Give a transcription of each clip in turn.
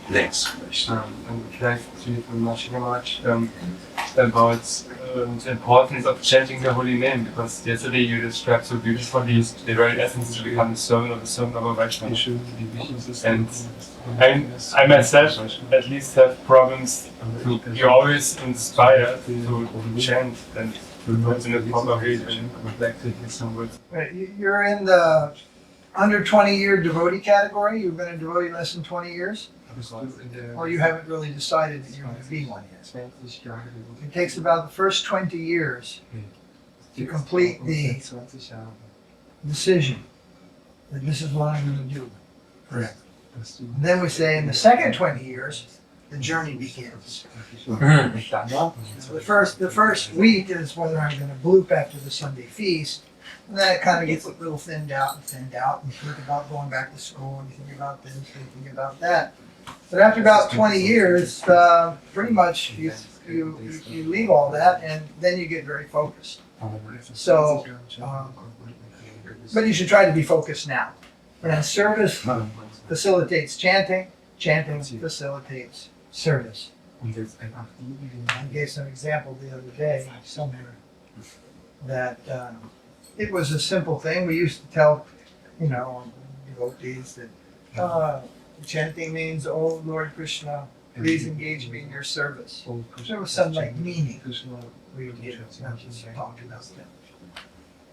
Next question. I would like to much about the importance of chanting the holy name, because yesterday you described so beautifully the very essence to become the servant of a Vaishnava. And I myself at least have problems to be always inspired to chant and to do it in a proper way, and I would like to hear some words. Right, you're in the under 20-year devotee category? You've been a devotee less than 20 years? Or you haven't really decided that you're going to be one yet? It takes about the first 20 years to complete the decision that this is what I'm going to do. Correct. And then we say in the second 20 years, the journey begins. So the first week is whether I'm going to bloop after the Sunday feast, and then it kind of gets a little thinned out, and you think about going back to school, and you think about this, and you think about that. But after about 20 years, pretty much you leave all that, and then you get very focused. So, but you should try to be focused now. And service facilitates chanting, chanting facilitates service. I gave some example the other day somewhere that it was a simple thing. We used to tell, devotees that chanting means, "Oh Lord Kṛṣṇa, please engage me in your service." There was some meaning we would get talk about that.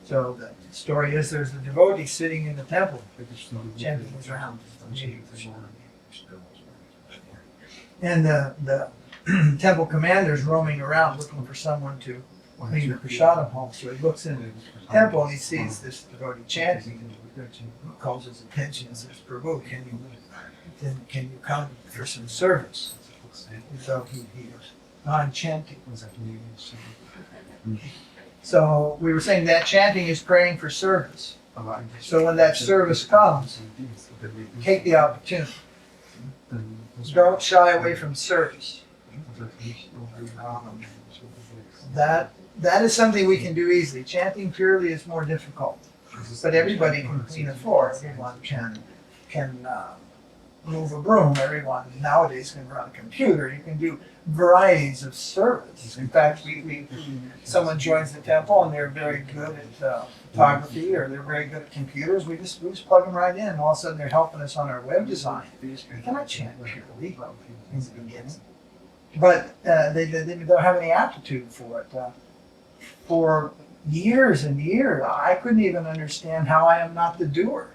So the story is there's a devotee sitting in the temple, chanting his rounds. And the temple commander is roaming around looking for someone to clean the Kṛṣṇa hall. So he looks in the temple and he sees this devotee chanting. And he calls his attention and says, "Prabhu, can you come for some service?" So he goes, "I'm chanting." So we were saying that chanting is praying for service. So when that service comes, take the opportunity. Don't shy away from service. That is something we can do easily. Chanting purely is more difficult, but everybody can clean a floor. Everyone can move a broom. Everyone nowadays can run a computer. You can do varieties of service. In fact, someone joins the temple and they're very good at photography or they're very good at computers. We just plug them right in, and all of a sudden they're helping us on our web design. You cannot chant purely in the beginning, but they don't have any aptitude for it. For years and years, I couldn't even understand how I am not the doer.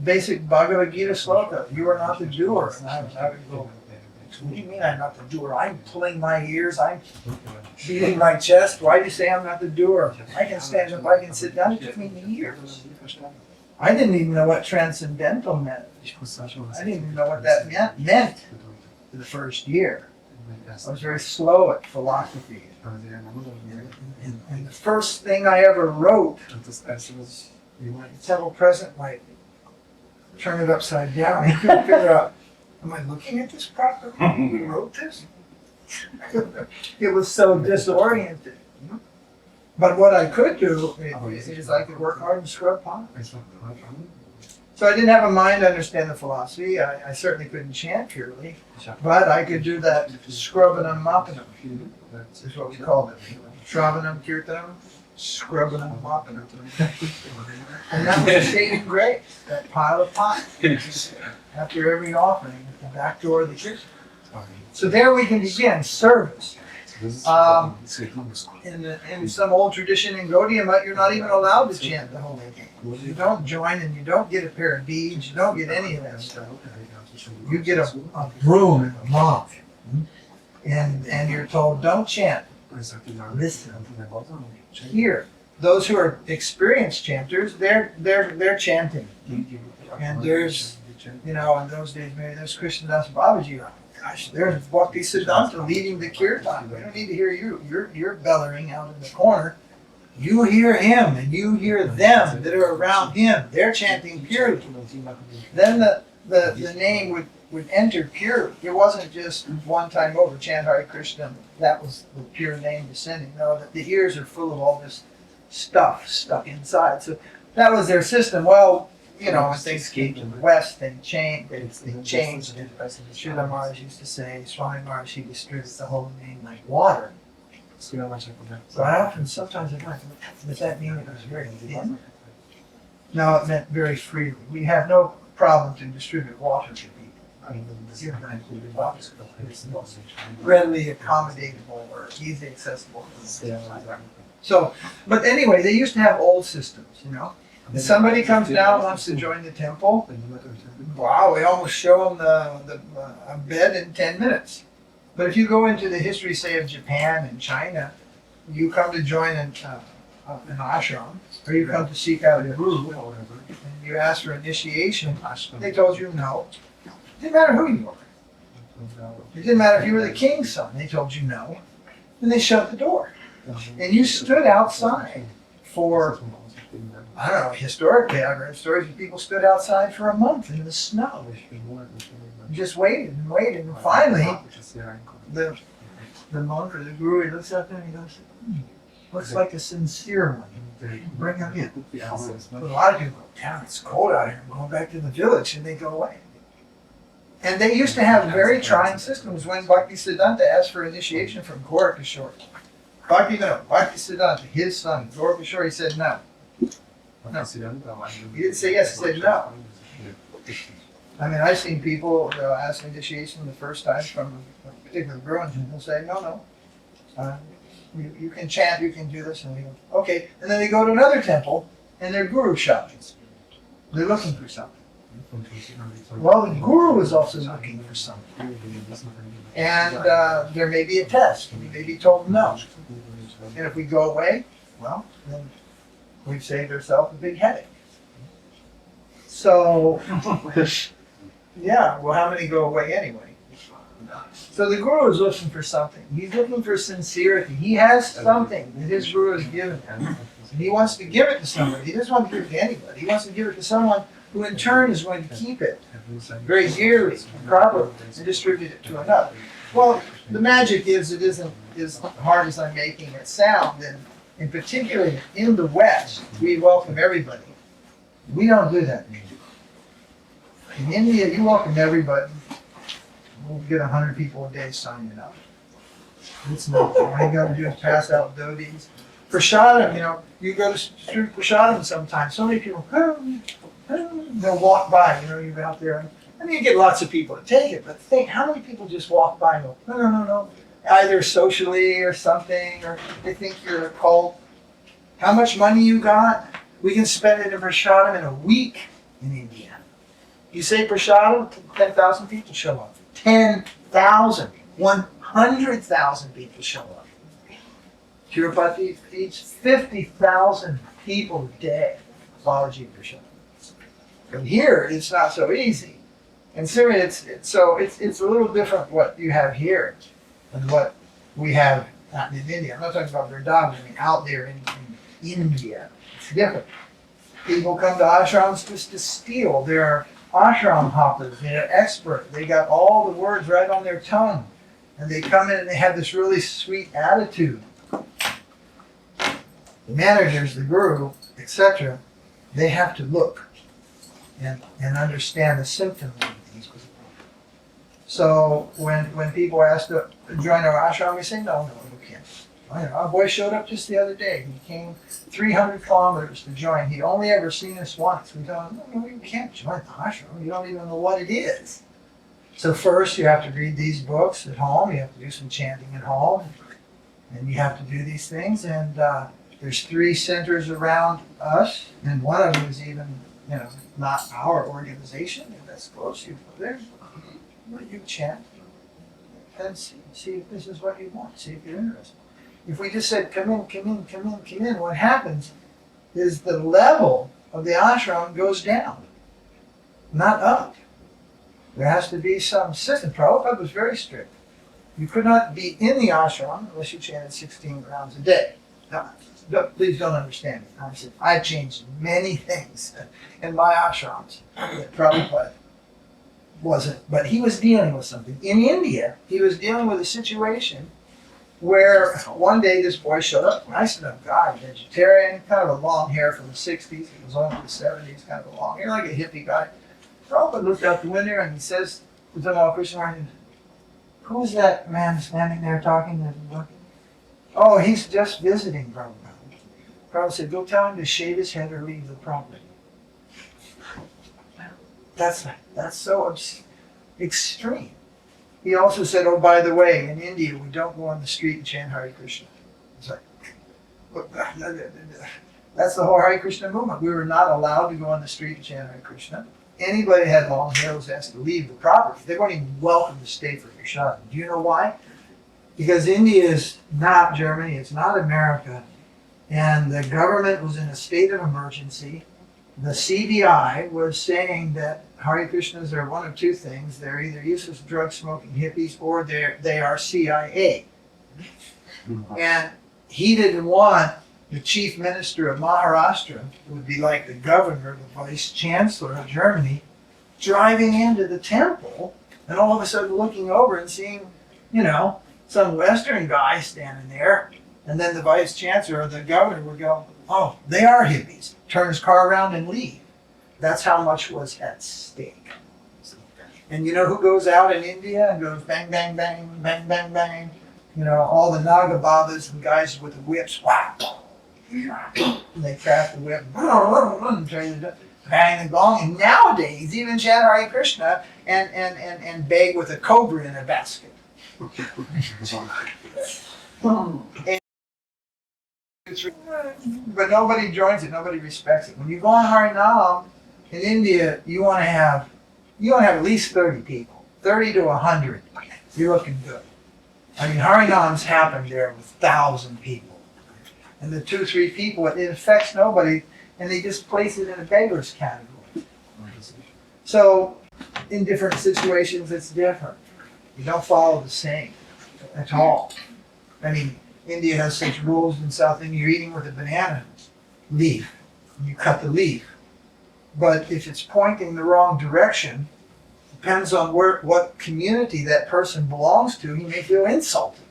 Basic Bhagavad-gītā sloka, you are not the doer. And I would go, what do you mean I'm not the doer? I'm pulling my ears, I'm beating my chest. Why do you say I'm not the doer? I can stand up, I can sit down. It took me years. I didn't even know what transcendental meant. I didn't even know what that meant for the first year. I was very slow at philosophy. And the first thing I ever wrote, temple present, like, turn it upside down. I couldn't figure out, am I looking at this properly? Who wrote this? It was so disoriented. But what I could do is I could work hard and scrub pots. So I didn't have a mind to understand the philosophy. I certainly couldn't chant purely, but I could do that scrubbanam mappanam. That's what we called it. Shravanam kirtanam, scrubbanam mappanam. And that was a saving grace, that pile of pots after every offering at the back door of the church. So there we can begin service. In some old tradition in Gaudiya, you're not even allowed to chant the holy name. You don't join and you don't get a pair of beads, you don't get any of that stuff. You get a broom and a mop. And you're told, don't chant. Listen. Hear. Those who are experienced chanters, they're chanting. And there's, in those days, maybe there's Kṛṣṇa B.G. Gosh, there's Bhakti Siddhanta leading the kirtan. We don't need to hear you. You're bellowing out in the corner. You hear him and you hear them that are around him. They're chanting purely. Then the name would enter purely. It wasn't just one time over, chant Hare Krishna. That was the pure name descending. No, the ears are full of all this stuff stuck inside. So that was their system. Well, you know, when things came to the West, they changed. Śrīla Mahārāja used to say, Swami B.G distributes the Holy Name like water. So sometimes I thought, does that mean it was very thin? No, it meant very freely. We have no problem to distribute water to people. I mean, it's readily accommodatable or easily accessible. So, but anyway, they used to have old systems, you know. If somebody comes down and wants to join the temple, wow, we almost show them a bed in 10 minutes. But if you go into the history, say, of Japan and China, you come to join an ashram, or you come to seek out a guru, and you ask for initiation, they told you no. It didn't matter who you were. It didn't matter if you were the king's son, they told you no. And they shut the door. And you stood outside for, I don't know, historically I've read stories of people stood outside for a month in the snow. Just waited and waited, and finally, the monk or the guru, he looks up there and he goes, looks like a sincere one. Bring him in. But a lot of people go, damn, it's cold out here, I'm going back to the village, and they go away. And they used to have very trying systems. When Bhaktisiddhanta asked for initiation from Gorakishore, Bhaktisiddhanta, his son, Gorakishore, he said no. No. He didn't say yes, he said no. I mean, I've seen people, they'll ask initiation the first time from a particular guru, and they'll say, no. You can chant, you can do this, and they go, okay. And then they go to another temple, and their guru shouts. They're looking for something. Well, the guru is also looking for something. And there may be a test. We may be told no. And if we go away, well, then we've saved ourselves a big headache. So, yeah, well, how many go away anyway? So the guru is looking for something. He's looking for sincerity. He has something that his guru has given him. And he wants to give it to somebody. He doesn't want to give it to anybody. He wants to give it to someone who in turn is going to keep it very dearly and properly and distribute it to another. Well, the magic is it isn't as hard as I'm making it sound. And in particular, in the West, we welcome everybody. We don't do that in India. In India, you welcome everybody. We'll get 100 people a day signing up. It's nothing. All you got to do is pass out dhotis. Prasadam, you know, you go to street prasadam sometimes. So many people, they'll walk by, you know, you're out there. I mean, you get lots of people to take it, but think, how many people just walk by and go, no. Either socially or something, or they think you're a cult. How much money you got? We can spend it in prasadam in a week in India. You say prasadam, 10,000 people show up. 10,000, 100,000 people show up. Tirupati feeds 50,000 people a day. Babaji prasadam. And here, it's not so easy. And Syria, it's a little different what you have here than what we have out in India. I'm not talking about Vrindavan, I mean out there in India. It's different. People come to ashrams just to steal. They're āśrama-hoppers. They're expert. They got all the words right on their tongue. And they come in and they have this really sweet attitude. The managers, the guru, etc., they have to look and understand the symptoms of these. So when people ask to join our ashram, we say, no, you can't. Our boy showed up just the other day. He came 300 kilometers to join. He'd only ever seen us once. We told him, no, you can't join the ashram. You don't even know what it is. So first you have to read these books at home. You have to do some chanting at home. And you have to do these things. And there's 3 centers around us. And one of them is even, not our organization. If that's close, you go there. You chant. And see if this is what you want. See if you're interested. If we just said, come in, what happens is the level of the ashram goes down, not up. There has to be some system. Prabhupada was very strict. You could not be in the ashram unless you chanted 16 rounds a day. Now, please don't understand me. I said, I've changed many things in my ashrams that Prabhupada wasn't, but he was dealing with something. In India, he was dealing with a situation where one day this boy showed up, and I said, oh God, vegetarian, kind of a long hair from the 60s, he was on to the 70s, kind of a long hair, like a hippie guy. Prabhupada looked out the window and he says to Tamal Kṛṣṇa, who's that man standing there talking and looking? Oh, he's just visiting Prabhupada. Prabhupada said, go tell him to shave his head or leave the property. That's so extreme. He also said, oh, by the way, in India, we don't go on the street and chant Hare Krishna. It's like, that's the whole Hare Krishna movement. We were not allowed to go on the street and chant Hare Krishna. Anybody that had long hair was asked to leave the property. They weren't even welcome to stay for Prashad. Do you know why? Because India is not Germany, it's not America, and the government was in a state of emergency. The CBI was saying that Hare Krishnas are one of two things. They're either useless drug-smoking hippies or they are CIA. And he didn't want the chief minister of Maharashtra, who would be like the governor, the vice chancellor of Germany, driving into the temple and all of a sudden looking over and seeing, some Western guy standing there. And then the vice chancellor or the governor would go, oh, they are hippies. Turn his car around and leave. That's how much was at stake. And you know who goes out in India and goes bang, bang, bang, bang, bang, bang? All the Naga Babas and guys with the whips, whack. And they crack the whip, bang the gong. And nowadays, even chant Hare Krishna and beg with a cobra in a basket. But nobody joins it, nobody respects it. When you go on Hari-nāma in India, you want to have at least 30 people, 30 to 100. You're looking good. I mean, Hari-nāmas happen there with 1,000 people. And the 2-3 people, it affects nobody, and they just place it in a beggar's category. So, in different situations, it's different. You don't follow the same at all. I mean, India has such rules in South India. You're eating with a banana leaf. You cut the leaf. But if it's pointing the wrong direction, depends on what community that person belongs to, he may feel insulted.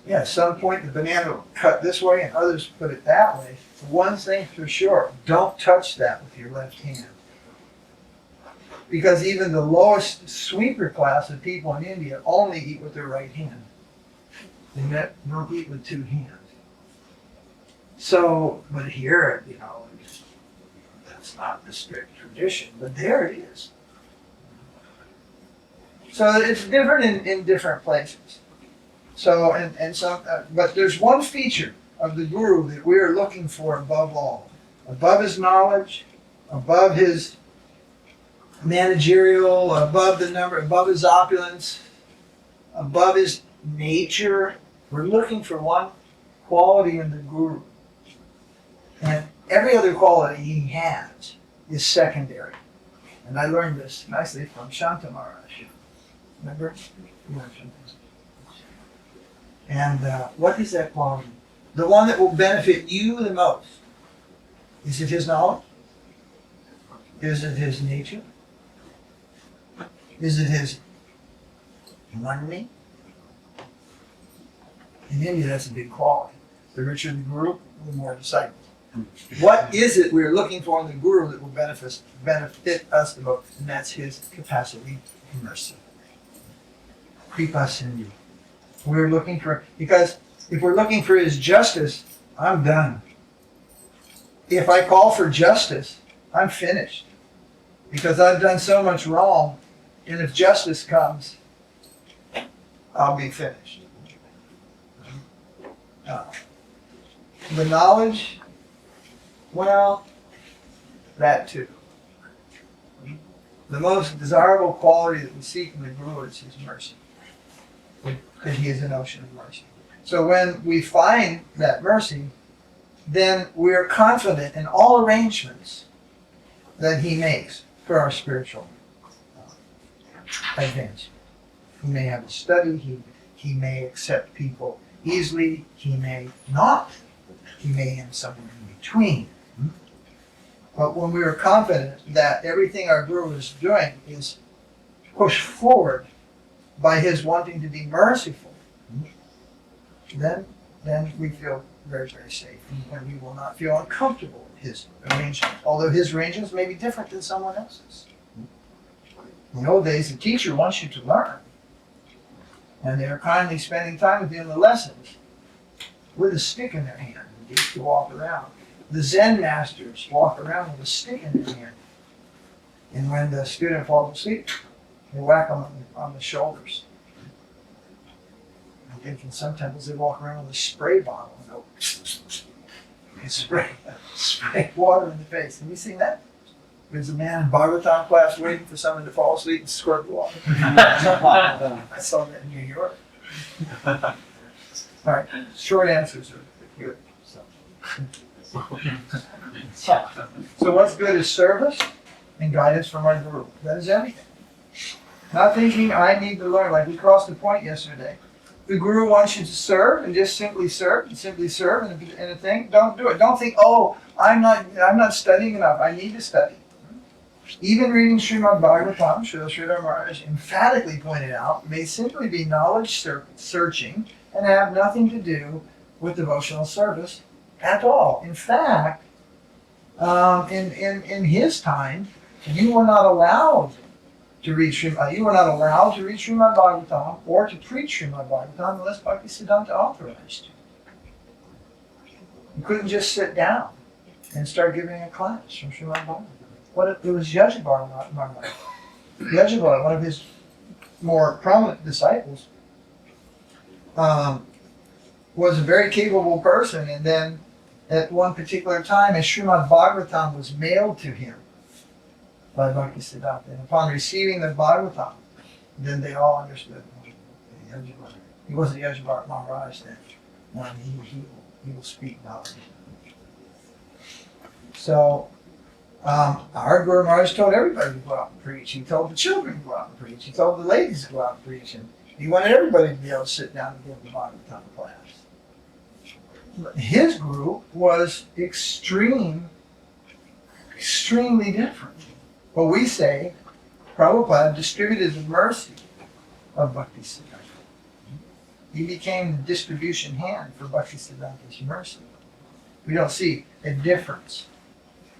Yeah, at some point the banana will cut this way and others put it that way. One thing for sure, don't touch that with your left hand. Because even the lowest sweeper class of people in India only eat with their right hand. They don't eat with two hands. So, but here, that's not the strict tradition, but there it is. So it's different in different places. So, but there's one feature of the Guru that we are looking for above all. Above his knowledge, above his managerial, above his opulence, above his nature. We're looking for one quality in the Guru. And every other quality he has is secondary. And I learned this nicely from Śrīla Narasiṅgha. Remember? And what is that quality? The one that will benefit you the most. Is it his knowledge? Is it his nature? Is it his money? In India, that's a big quality. The richer the Guru, the more disciples. What is it we're looking for in the Guru that will benefit us the most? And that's his capacity for mercy. Kripa Sindhu. We're looking for, because if we're looking for his justice, I'm done. If I call for justice, I'm finished. Because I've done so much wrong, and if justice comes, I'll be finished. The knowledge, well, that too. The most desirable quality that we seek in the Guru is his mercy. Because he is an ocean of mercy. So when we find that mercy, then we are confident in all arrangements that he makes for our spiritual advance. He may have a study, he may accept people easily, he may not. He may have somewhere in between. But when we are confident that everything our Guru is doing is push forward by his wanting to be merciful, then we feel very, very safe, and we will not feel uncomfortable with his arrangement, although his arrangements may be different than someone else's. In the old days, the teacher wants you to learn, and they're kindly spending time with you in the lessons with a stick in their hand. They used to walk around. The Zen masters walk around with a stick in their hand, and when the student falls asleep, they whack them on the shoulders. I'm thinking sometimes they walk around with a spray bottle and go and spray water in the face. Have you seen that? There's a man in Bhagavatam class waiting for someone to fall asleep and squirt water. I saw that in New York. All right, short answers are good. So what's good is service and guidance from our guru. That is everything. Not thinking I need to learn, like we crossed the point yesterday. The guru wants you to serve and just simply serve in a thing. Don't do it. Don't think, oh, I'm not studying enough. I need to study. Even reading Srimad Bhagavatam, Śrīla Narasiṅgha Mahārāja emphatically pointed out, may simply be knowledge searching and have nothing to do with devotional service at all. In fact, in his time, you were not allowed to read Srimad Bhagavatam or to preach Srimad Bhagavatam unless Bhaktisiddhanta authorized you. You couldn't just sit down and start giving a class from Srimad Bhagavatam. It was Yajabar Mahārāja. Yajabar, one of his more prominent disciples, was a very capable person, and then at one particular time, as Srimad Bhagavatam was mailed to him by Bhaktisiddhanta, and upon receiving the Bhagavatam, then they all understood. He wasn't Yajabar Mahārāja then. No, he will speak knowledge. So, our Guru Maharaj told everybody to go out and preach. He told the children to go out and preach. He told the ladies to go out and preach. And he wanted everybody to be able to sit down and give the Bhagavatam class. His guru was extremely different. What we say, Prabhupada distributed the mercy of Bhaktisiddhanta. He became the distribution hand for Bhaktisiddhanta's mercy. We don't see a difference.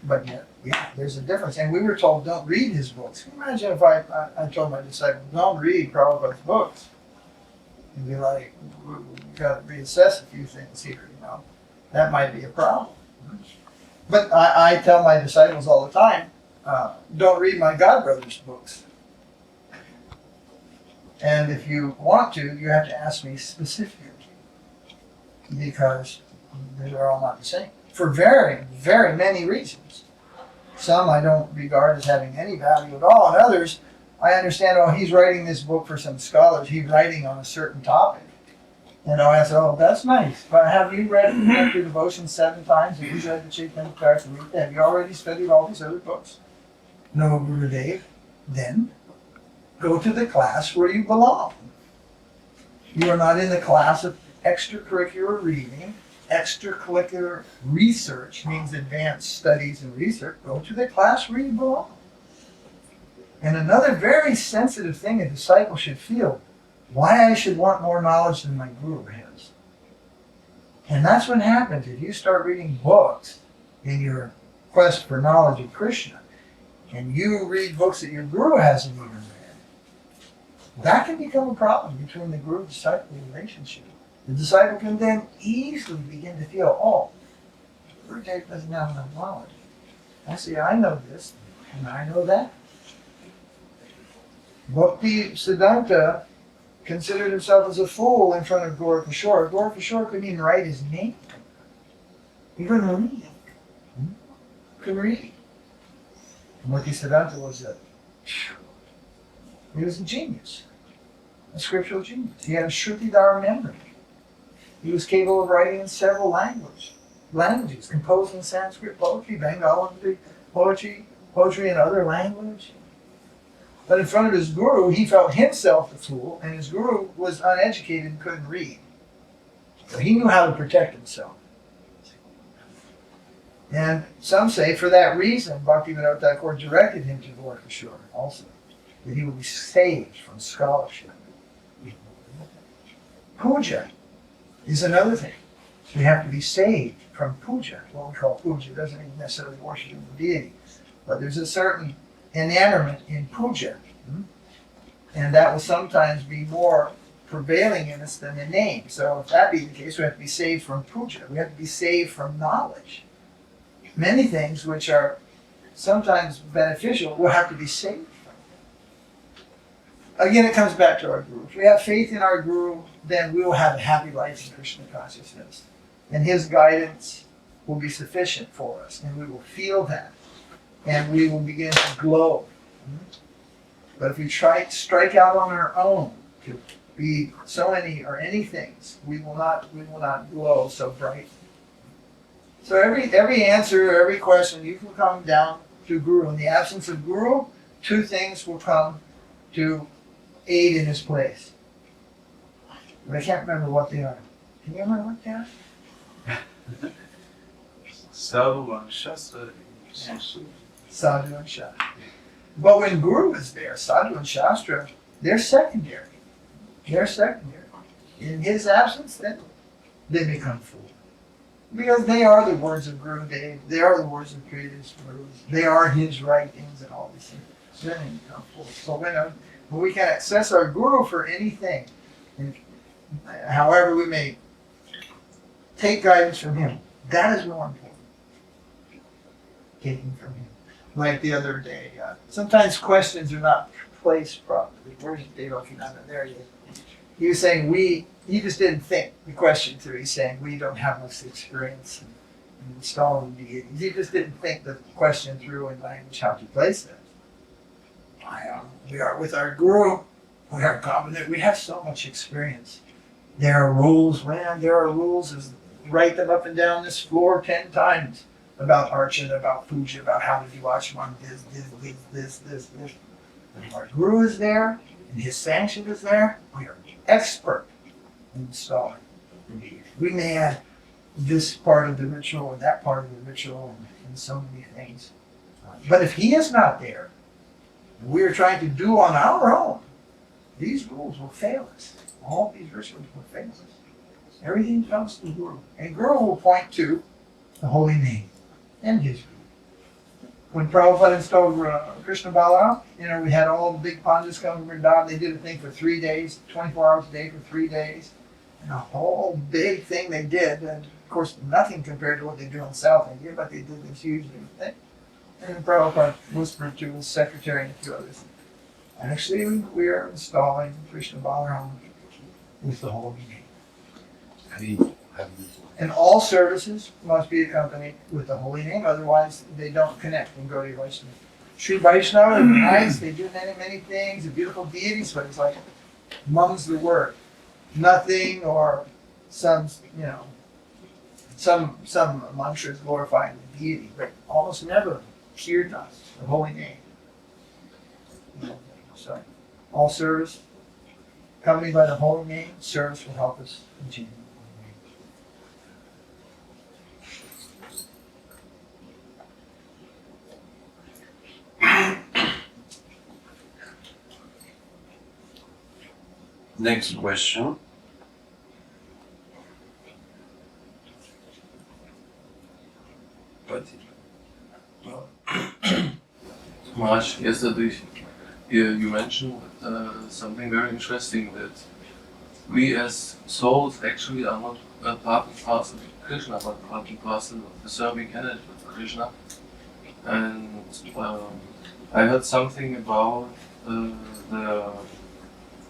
But yet, yeah, there's a difference. And we were told, don't read his books. Can you imagine if I told my disciples, don't read Prabhupada's books? And be like, we've got to reassess a few things here, you know. That might be a problem. But I tell my disciples all the time, don't read my godbrother's books. And if you want to, you have to ask me specifically. Because they're all not the same. For very, very many reasons. Some I don't regard as having any value at all, and others I understand, oh, he's writing this book for some scholars, he's writing on a certain topic. And I said, oh, that's nice, but have you read Nectar Devotion 7 times? Have you read the Chaitanya Charitamrita? Have you already studied all these other books? No, Gurudev. Then go to the class where you belong. You are not in the class of extracurricular reading. Extracurricular research means advanced studies and research. Go to the class where you belong. And another very sensitive thing a disciple should feel, why I should want more knowledge than my guru has. And that's what happens if you start reading books in your quest for knowledge of Kṛṣṇa, and you read books that your guru hasn't even read. That can become a problem between the guru-disciple relationship. The disciple can then easily begin to feel, oh, Gurudev doesn't have enough knowledge. I see, I know this, and I know that. Bhaktisiddhanta considered himself as a fool in front of Gaura Kishore. Gaura Kishore couldn't even write his name. He couldn't read. Couldn't read. Bhaktisiddhanta was he was a genius, a scriptural genius. He had a Shrutidhara memory. He was capable of writing in several languages, composing Sanskrit poetry, Bengali poetry in other languages. But in front of his guru, he felt himself the fool, and his guru was uneducated and couldn't read. So he knew how to protect himself. And some say for that reason, Bhaktivinoda Thakur directed him to Gaura Kishore also, that he would be saved from scholarship. Pūjā is another thing. So you have to be saved from pūjā. What we call pūjā doesn't mean necessarily worshiping the deity, but there's a certain enamorment in pūjā, and that will sometimes be more prevailing in us than the name. So if that be the case, we have to be saved from pūjā. We have to be saved from knowledge. Many things which are sometimes beneficial will have to be saved from. Again, it comes back to our Guru. If we have faith in our Guru, then we will have a happy life in Krishna consciousness. And his guidance will be sufficient for us, and we will feel that. And we will begin to glow. But if we try to strike out on our own to be so many or any things, we will not glow so bright. So every answer, every question, you can come down to Guru. In the absence of Guru, two things will come to aid in his place. But I can't remember what they are. Can you remember what they are? Sadhu and Shastra. Sadhu and Shastra. But when Guru is there, Sadhu and Shastra, they're secondary. They're secondary. In his absence, then they become full. Because they are the words of Guru Dev, they are the words of previous Gurus, they are his writings and all these things. Then they become full. So when we can access our Guru for anything, and however we may take guidance from him, that is more important. Taking from him. Like the other day, sometimes questions are not placed properly. Where's Devakinanda? There he is. He was saying he just didn't think the question through. He's saying we don't have much experience in installing deities. He just didn't think the question through in language how to place it. We are with our Guru, we are competent, we have so much experience. There are rules, man, there are rules. Write them up and down this floor 10 times about archana, about puja, about how to do ashram, this. But if our Guru is there, and his sanction is there, we are expert in installing the deity. We may add this part of the ritual and that part of the ritual and so many things. But if he is not there, and we are trying to do on our own, these rules will fail us. All these rituals will fail us. Everything comes to Guru. And Guru will point to the Holy Name and his Guru. When Prabhupada installed Kṛṣṇa Balaram, we had all the big Pandits come to Vrindavan. They did a thing for 3 days, 24 hours a day for 3 days. And a whole big thing they did. And of course, nothing compared to what they do in South India, but they did this huge big thing. And Prabhupada whispered to his secretary and a few others, actually, we are installing Kṛṣṇa Balaram with the Holy Name. And all services must be accompanied with the Holy Name, otherwise they don't connect in Gaudiya Vaishnava. Sri Vaishnava is nice, they do many things, they're beautiful deities, but it's like mum's the word. Nothing or some mantras glorifying the deity, but almost never kirtan, the Holy Name. So, all service accompanied by the Holy Name, service will help us continue. Next question. Maharaj, yesterday you mentioned something very interesting, that we as souls actually are not a part and parcel of Krishna, but part and parcel of the serving energy of Krishna. And I heard something about the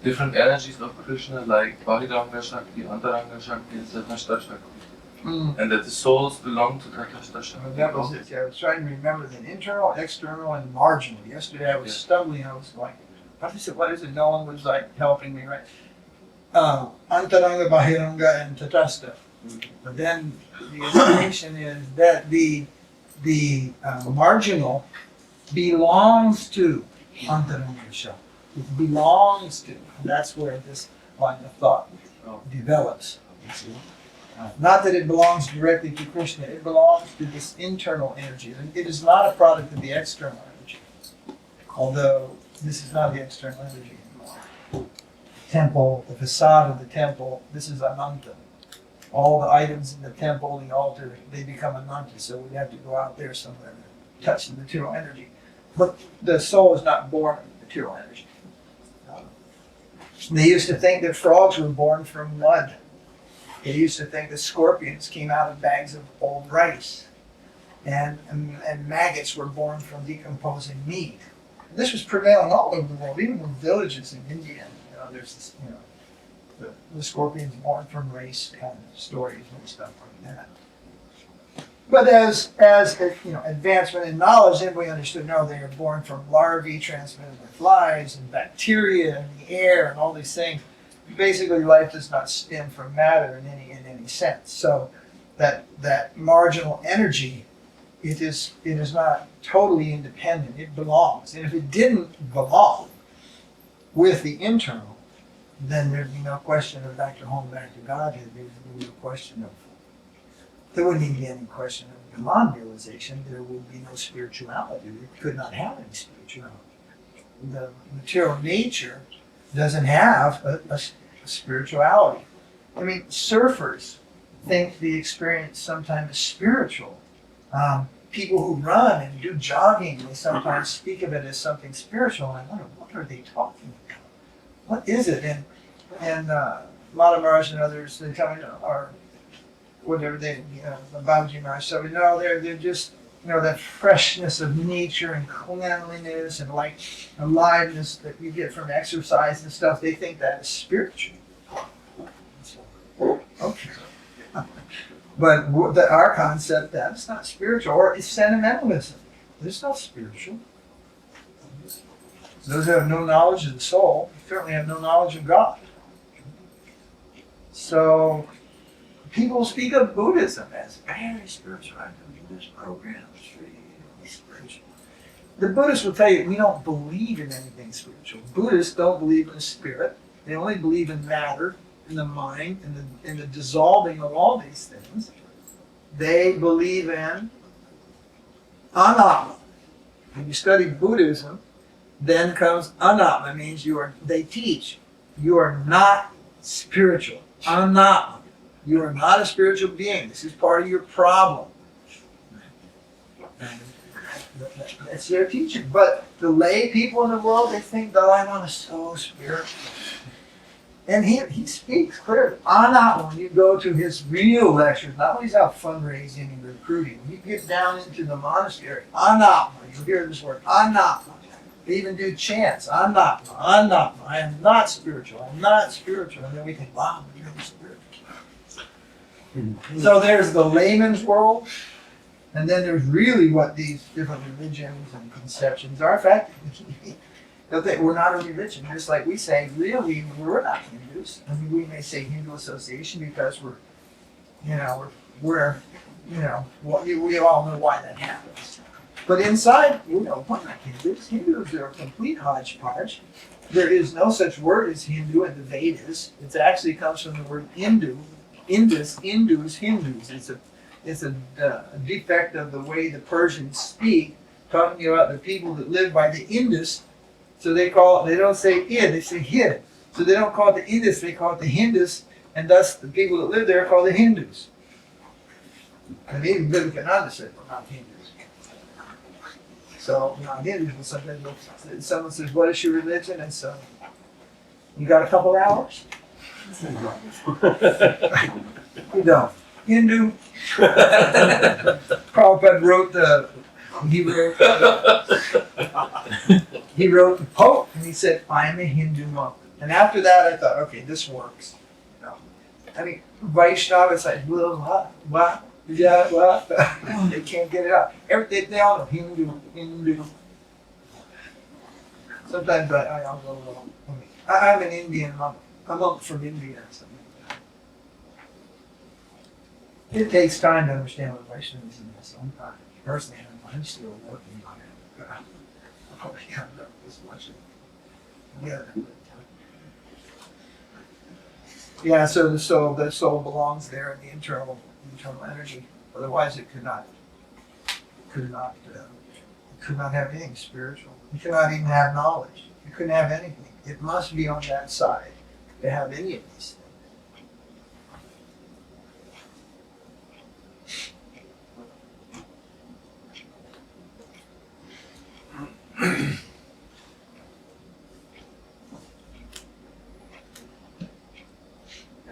different energies of Krishna, like Bahiranga Shakti, Antaranga Shakti, and Tatastha Shakti. And that the souls belong to Tatastha Shakti. That was it. I was trying to remember the internal, external, and marginal. Yesterday I was stumbling, I was going, what is it? No one was helping me, right? Antaranga, Bahiranga, and Tatastha. But then the explanation is that the marginal belongs to Antaranga Shakti. It belongs to. That's where this line of thought develops. Not that it belongs directly to Krishna, it belongs to this internal energy. It is not a product of the external energy, although this is not the external energy anymore. temple, the facade of the temple, this is Ananta. All the items in the temple, the altar, they become Ananta, so we have to go out there somewhere to touch the material energy. But the soul is not born of material energy. They used to think that frogs were born from mud. They used to think that scorpions came out of bags of old rice. And maggots were born from decomposing meat. This was prevailing all over the world, even in villages in India. There's this, the scorpions born from rice kind of stories and stuff like that. But as advancement in knowledge, everybody understood, no, they were born from larvae transmitted by flies and bacteria and the air and all these things. Basically, life does not stem from matter in any sense. So that marginal energy, it is not totally independent. It belongs. And if it didn't belong with the internal, then there'd be no question of back to home, back to Godhead. There'd be no question of, there wouldn't even be any question of Brahman realization. There would be no spirituality. It could not have any spirituality. The material nature doesn't have a spirituality. I mean, surfers think the experience sometimes is spiritual. People who run and do jogging, they sometimes speak of it as something spiritual. And I wonder, what are they talking about? What is it? And Mata Maharaj and others, they tell me, or whatever the Babaji Maharaj said, no, they're just, that freshness of nature and cleanliness and like aliveness that you get from exercise and stuff. They think that is spiritual. Okay. But our concept, that's not spiritual, or it's sentimentalism. It's not spiritual. Those who have no knowledge of the soul certainly have no knowledge of God. So people speak of Buddhism as very spiritual. I'm doing this program, it's really spiritual. The Buddhists will tell you, we don't believe in anything spiritual. Buddhists don't believe in the spirit. They only believe in matter, in the mind, in the dissolving of all these things. They believe in ānātma. When you study Buddhism, then comes ānātma, means they teach you are not spiritual. Ānātma. You are not a spiritual being. This is part of your problem. That's their teaching. But the lay people in the world, they think Dalai Lama is so spiritual. And he speaks clearly. Ānātma, when you go to his real lectures, not when he's out fundraising and recruiting, when you get down into the monastery, ānātma, you'll hear this word, ānātma. They even do chants, ānātma, ānātma. I am not spiritual. I'm not spiritual. And then we think, wow, you're spiritual. So there's the layman's world, and then there's really what these different religions and conceptions are. In fact, we're not a religion, just like we say, really, we're not Hindus. I mean, we may say Hindu Association because we all know why that happens. But inside, we're not Hindus. Hindus are a complete hodgepodge. There is no such word as Hindu in the Vedas. It actually comes from the word Hindu. Indus, Hindus. It's a defect of the way the Persians speak, talking about the people that live by the Indus. So they don't say id, they say hid. So they don't call it the Indus, they call it the Hindus, and thus the people that live there are called the Hindus. And even Vivekananda said, we're not Hindus. So, Hindus, sometimes someone says, what is your religion? And so, you got a couple hours? You don't. Hindu. Prabhupada wrote he wrote the Pope, and he said, I'm a Hindu monk. And after that, I thought, okay, this works. I mean, Vaishnava is like, what? Yeah, what? They can't get it out. They all know Hindu. Sometimes I'm a little. I'm an Indian monk. I'm a monk from India. It takes time to understand what Vaishnavism is. Personally, I'm still working on it. I probably haven't done this much. Yeah, so the soul belongs there in the internal energy. Otherwise, it could not have anything spiritual. It could not even have knowledge. It couldn't have anything. It must be on that side. to have any of these things.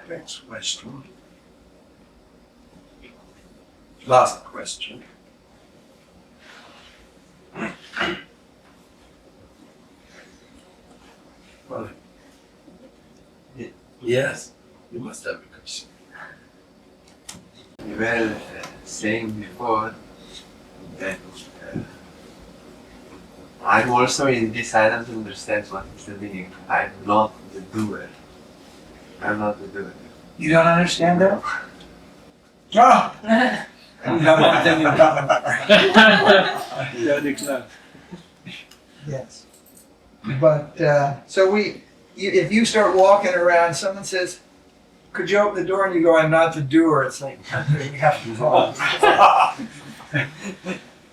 Next question. Last question. Well, yes, you must have a question. You were saying before that I'm also in this, I don't understand what is the meaning. I'm not the doer. I'm not the doer. You don't understand that? Oh! Yes. But, so if you start walking around, someone says, could you open the door? And you go, I'm not the doer. It's like, you have to talk.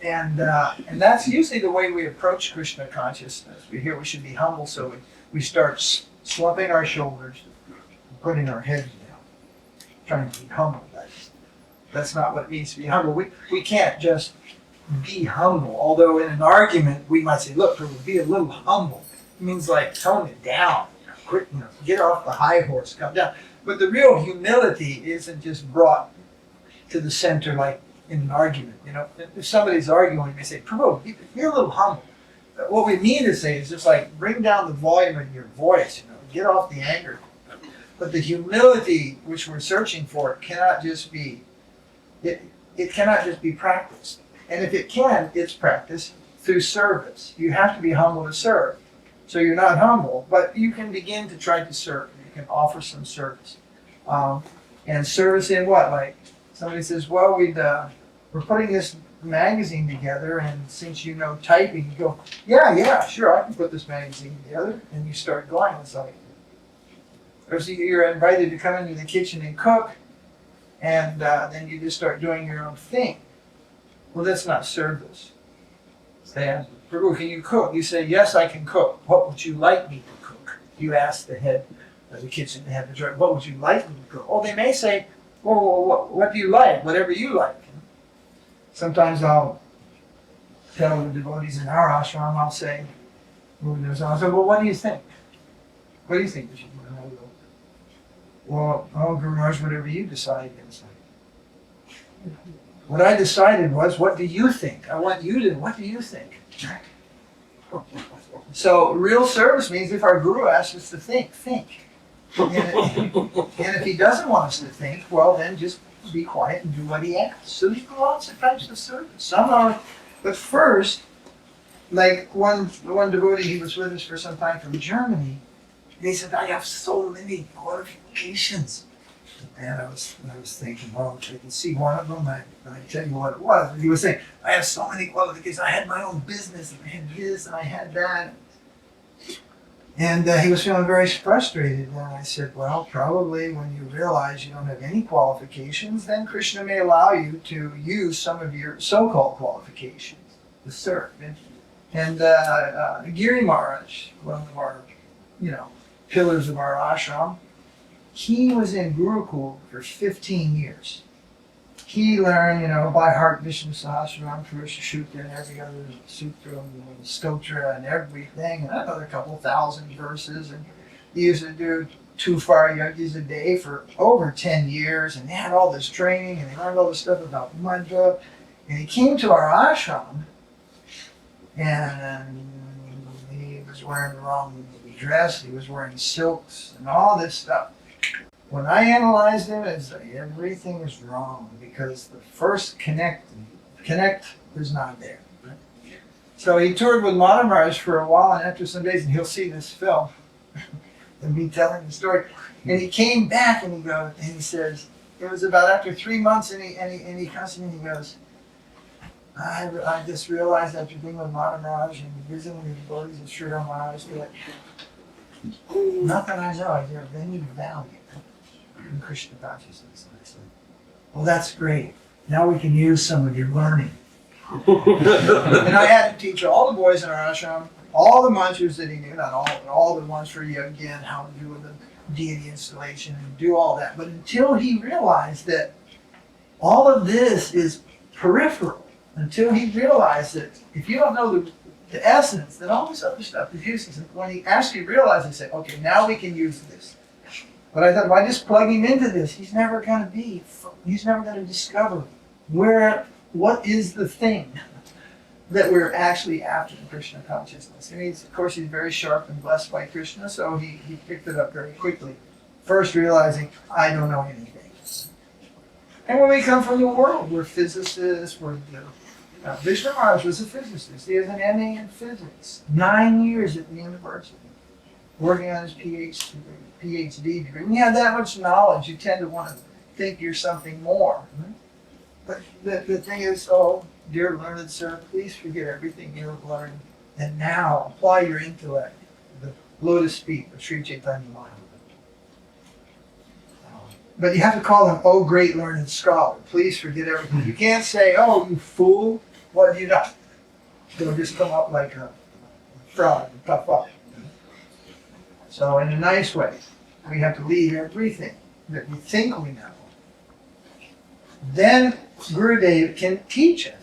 And that's usually the way we approach Krishna consciousness. We hear we should be humble, so we start slumping our shoulders, putting our heads down, trying to be humble. That's not what it means to be humble. We can't just be humble. Although in an argument we might say, look, Prabhu, be a little humble. It means like tone it down, quit, get off the high horse, come down. But the real humility isn't just brought to the center like in an argument. If somebody's arguing, they say, Prabhu, be a little humble. What we mean to say is just like bring down the volume of your voice, get off the anger. But the humility which we're searching for cannot just be, it cannot just be practiced. And if it can, it's practiced through service. You have to be humble to serve. So you're not humble, but you can begin to try to serve. You can offer some service. And service in what? Like somebody says, well, we're putting this magazine together, and since you know typing, you go, yeah, sure, I can put this magazine together. And you start going. It's like, or so you're invited to come into the kitchen and cook, and then you just start doing your own thing. Well, that's not service. They ask, Prabhu, can you cook? You say, yes, I can cook. What would you like me to cook? You ask the head of the kitchen, the head of the director, what would you like me to cook? Oh, they may say, well, what do you like? Whatever you like. Sometimes I'll tell the devotees in our ashram, I'll say, well, what do you think? What do you think we should do? Well, Guru Maharaj, whatever you decide. What I decided was, what do you think? I want you to, what do you think? So real service means if our Guru asks us to think. And if he doesn't want us to think, well then just be quiet and do what he asks. So there's lots of types of service. Some are, but first, like one devotee, he was with us for some time from Germany, and he said, I have so many qualifications. And I was thinking, well, I can see one of them, I tell you what it was. And he was saying, I have so many qualifications. I had my own business, and I had this, and I had that. And he was feeling very frustrated. And I said, well, probably when you realize you don't have any qualifications, then Krishna may allow you to use some of your so-called qualifications to serve. And Giri Maharaj, one of our, pillars of our ashram, he was in Gurukul for 15 years. He learned, by heart Vishnu Sahasranam, Purusha Sutta, and every other sutra, and stotra, and everything, and another couple thousand verses. And he used to do 2 fire yajnas a day for over 10 years, and they had all this training, and they learned all this stuff about mantra. And he came to our ashram, and he was wearing the wrong dress, he was wearing silks, and all this stuff. When I analyzed him, it's like everything was wrong because the first connect was not there. Right? So he toured with Madhava Maharaj for a while, and after some days, and he'll see this film, and me telling the story. And he came back, and he says, it was about after 3 months, and he comes to me and he goes, I just realized after being with Madhava Maharaj and visiting the devotees of Śrīla Narasiṅgha Mahārāja, nothing I know is of any value in Krishna consciousness. And I said, well, that's great. Now we can use some of your learning. And I had to teach all the boys in our ashram all the mantras that he knew, not all the ones for yajna and how to do them, deity installation and do all that. But until he realized that all of this is peripheral, until he realized that if you don't know the essence, then all this other stuff is useless. And when he actually realized, he said, okay, now we can use this. But I thought, if I just plug him into this, he's never going to discover what is the thing that we're actually after in Krishna consciousness. And of course, he's very sharp and blessed by Krishna, so he picked it up very quickly. First realizing, I don't know anything. And when we come from the world, we're physicists, Vishnu Maharaj was a physicist. He has an MA in physics, 9 years at the university, working on his PhD degree. When you have that much knowledge, you tend to want to think you're something more. But the thing is, oh, dear learned sir, please forget everything you have learned, and now apply your intellect to the lotus feet of Sri Chaitanya Maharaj. But you have to call him, oh, great learned scholar. Please forget everything. You can't say, oh, you fool, what have you done? They'll just come up like a frog and puff up. So in a nice way, we have to leave everything that we think we know. Then Gurudev can teach us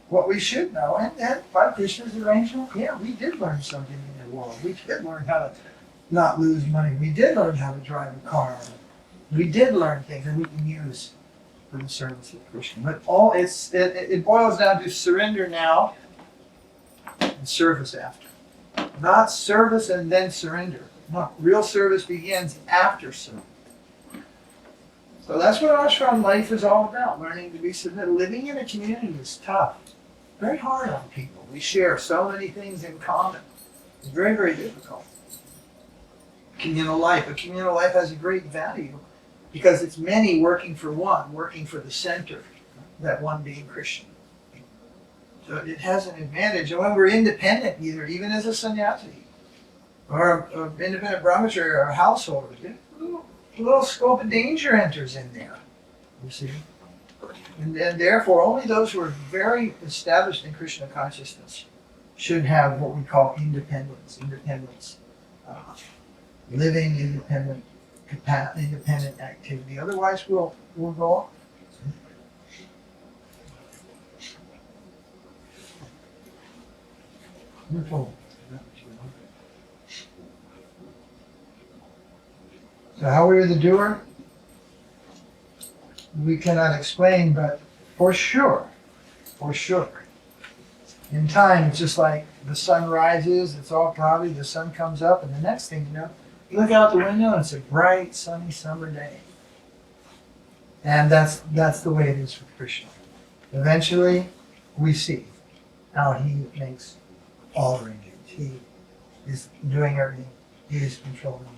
what we should know. And then by Krishna's arrangement, yeah, we did learn something in the world. We did learn how to not lose money. We did learn how to drive a car. We did learn things that we can use for the service of Krishna. But it boils down to surrender now and service after. Not service and then surrender. No, real service begins after service. So that's what ashram life is all about, learning to be submitted. Living in a community is tough. Very hard on people. We share so many things in common. It's very, very difficult. Communal life. A communal life has a great value because it's many working for one, working for the center, that one being Krishna. So it has an advantage. And when we're independent, even as a sannyasi, or an independent brahmachari or a householder, a little scope of danger enters in there, you see. And therefore, only those who are very established in Krishna consciousness should have what we call independence, living independent activity. Otherwise, we'll go off. So how we are the doer, we cannot explain, but for sure, in time, it's just like the sun rises, it's all cloudy, the sun comes up, and the next thing you know, you look out the window and it's a bright, sunny summer day. And that's the way it is with Krishna. Eventually, we see how he makes all arrangements. He is doing everything. He is controlling everything.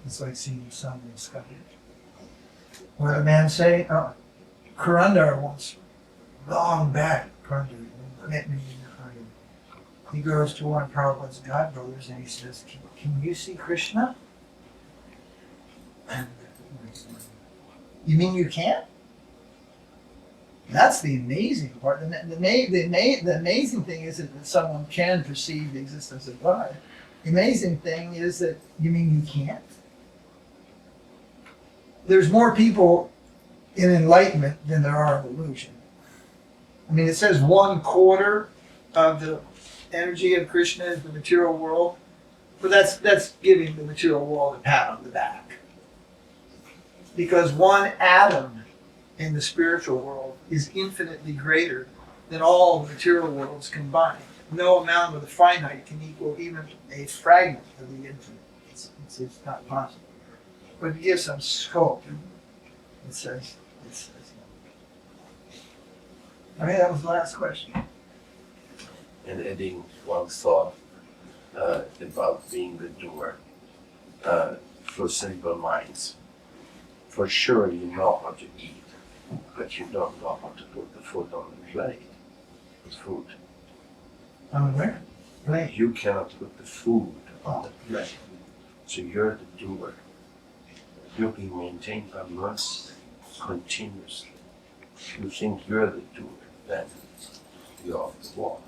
It's like seeing the sun in the sky. What did a man say? Kṛṣṇa once, long back, Kṛṣṇa met me in the Hari. He goes to one of Prabhupada's godbrothers and he says, can you see Krishna? You mean you can't? That's the amazing part. The amazing thing isn't that someone can perceive the existence of God. The amazing thing is that, you mean you can't? There's more people in enlightenment than there are in illusion. I mean, it says 1/4 of the energy of Krishna is the material world, but that's giving the material world a pat on the back. Because one atom in the spiritual world is infinitely greater than all the material worlds combined. No amount of the finite can equal even a fragment of the infinite. It's not possible. But it gives some scope. It says. Okay, that was the last question. And adding one thought about being the doer for simple minds. For sure you know how to eat, but you don't know how to put the food on the plate. With food. On where? Plate. You cannot put the food on the plate. So you're the doer. You're being maintained by mercy continuously. You think you're the doer, then you're off the wall.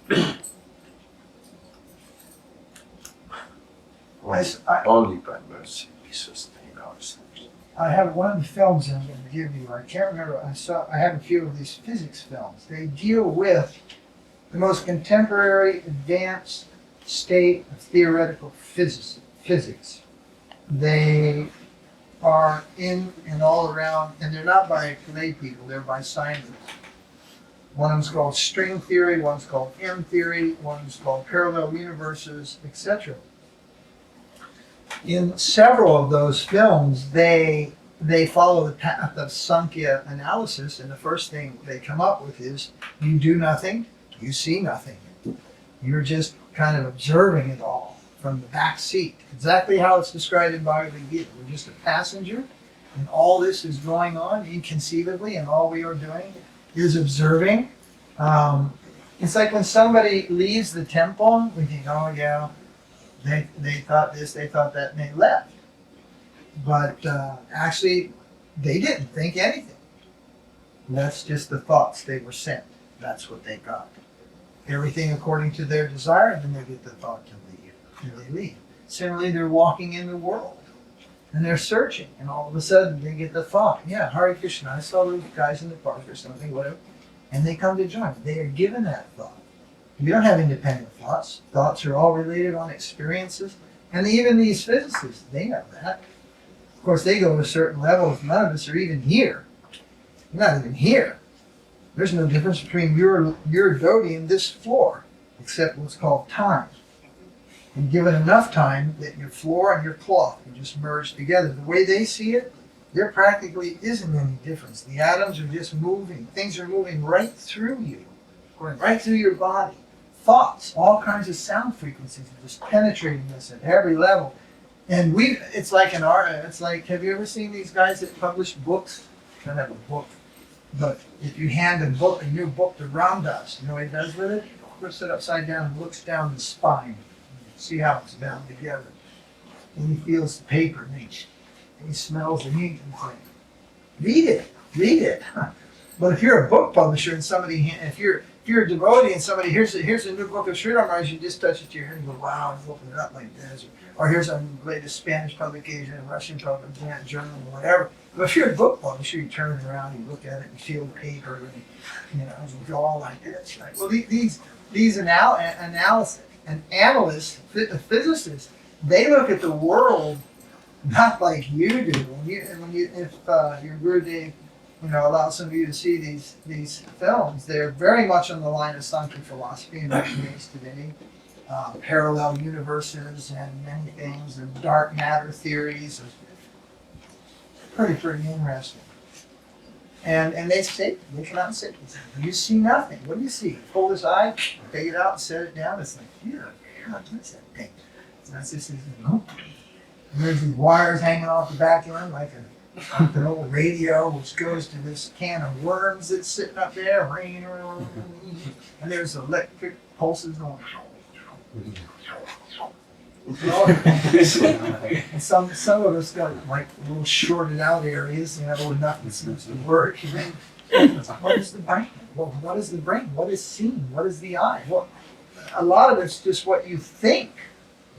Only by mercy we sustain ourselves. I have one of the films I'm going to give you. I can't remember. I have a few of these physics films. They deal with the most contemporary, advanced state of theoretical physics. They are in and all around, and they're not by lay people, they're by scientists. One of them's called string theory, one's called M theory, one's called parallel universes, etc. In several of those films, they follow the path of Sankhya analysis, and the first thing they come up with is, you do nothing, you see nothing. You're just kind of observing it all from the back seat. Exactly how it's described in Bhagavad-gītā. We're just a passenger, and all this is going on inconceivably, and all we are doing is observing. It's like when somebody leaves the temple, we think, oh yeah, they thought this, they thought that, and they left. But actually, they didn't think anything. That's just the thoughts they were sent. That's what they got. Everything according to their desire, and then they get the thought to leave, and they leave. Similarly, they're walking in the world, and they're searching, and all of a sudden they get the thought, yeah, Hare Krishna, I saw those guys in the park or something, whatever, and they come to join. They are given that thought. You don't have independent thoughts. Thoughts are all related on experiences, and even these physicists, they know that. Of course, they go to certain levels. None of us are even here. You're not even here. There's no difference between your dhoti and this floor, except what's called time. And given enough time that your floor and your cloth can just merge together. The way they see it, there practically isn't any difference. The atoms are just moving. Things are moving right through you, going right through your body. Thoughts, all kinds of sound frequencies are just penetrating us at every level. And it's like an art. It's like, have you ever seen these guys that publish books? I don't have a book, but if you hand a new book to Ramdas, you know what he does with it? He puts it upside down and looks down the spine. See how it's bound together. And he feels the paper, and he smells the ink and thinks, read it. But if you're a book publisher and if you're a devotee and somebody, here's a new book of Śrīla Narasiṅgha, you just touch it to your head and go, wow, and open it up like this. Or here's our latest Spanish publication, Russian publication, German, or whatever. But if you're a book publisher, you turn it around, you look at it, you feel the paper, and you go all like this. Right? Well, these analysts, and analysts, physicists, they look at the world not like you do. If your Gurudev, allows some of you to see these films, they're very much on the line of Sankhya philosophy and what remains today. Parallel universes and many things, and dark matter theories. Pretty interesting. And they come out and say, you see nothing. What do you see? Pull this eye, take it out, and set it down. It's like, God, what's that thing? That's just and there's these wires hanging off the back end, like an old radio, which goes to this can of worms that's sitting up there, and there's electric pulses going. And some of us got like little shorted out areas, where nothing seems to work. What is the brain? Well, what is the brain? What is seeing? What is the eye? Well, a lot of it's just what you think.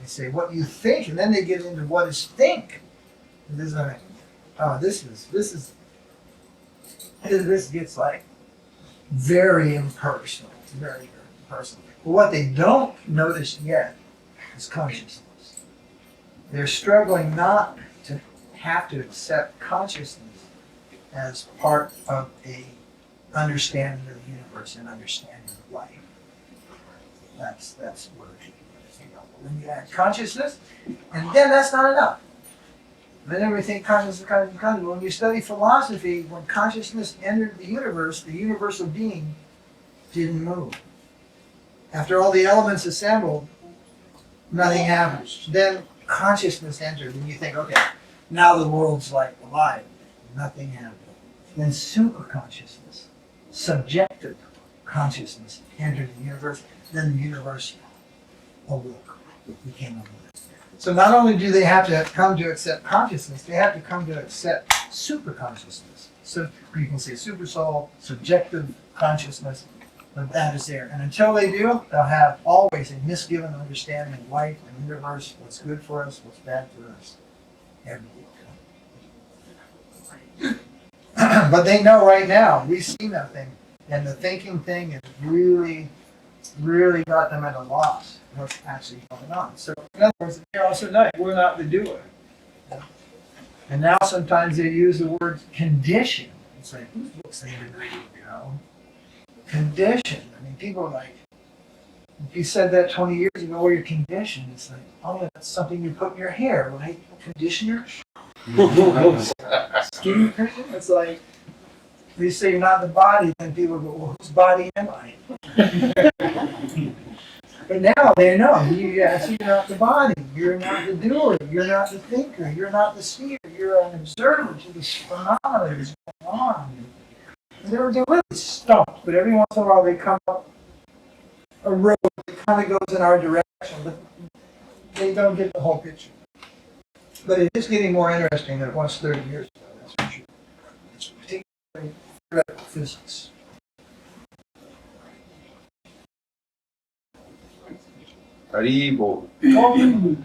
They say what you think, and then they get into what is think. And this gets like very impersonal, very impersonal. But what they don't notice yet is consciousness. They're struggling not to have to accept consciousness as part of a understanding of the universe and understanding of life. That's where when you add consciousness, and then that's not enough. Then everything consciousness. When you study philosophy, when consciousness entered the universal being didn't move. After all the elements assembled, nothing happens. Then consciousness entered, and you think, okay, now the world's like alive. Nothing happened. Then superconsciousness, subjective consciousness entered the universe. Then the universe awoke. It became aware. So not only do they have to come to accept consciousness, they have to come to accept superconsciousness. So you can say super soul, subjective consciousness, But that is there. And until they do, they'll have always a misgiven understanding of life and universe, what's good for us, what's bad for us. Everything. But they know right now, we see nothing. And the thinking thing has really, really got them at a loss what's actually going on. So in other words, they're also not, we're not the doer. And now sometimes they use the word condition. It's like, whose books they read, you know? Condition. I mean, people are like, if you said that 20 years ago, oh, you're conditioned, it's like, oh, that's something you put in your hair, right? Conditioner? Skin cream? It's like, if you say you're not the body, then people go, well, whose body am I? But now they know, you're not the body, you're not the doer, you're not the thinker, you're not the seer, you're an observer to this phenomena that's going on. And they're really stumped, but every once in a while they come up a road that kind of goes in our direction, but they don't get the whole picture. But it is getting more interesting than it was 30 years ago, that's for sure. It's particularly theoretical physics. Hari-bol. Oh.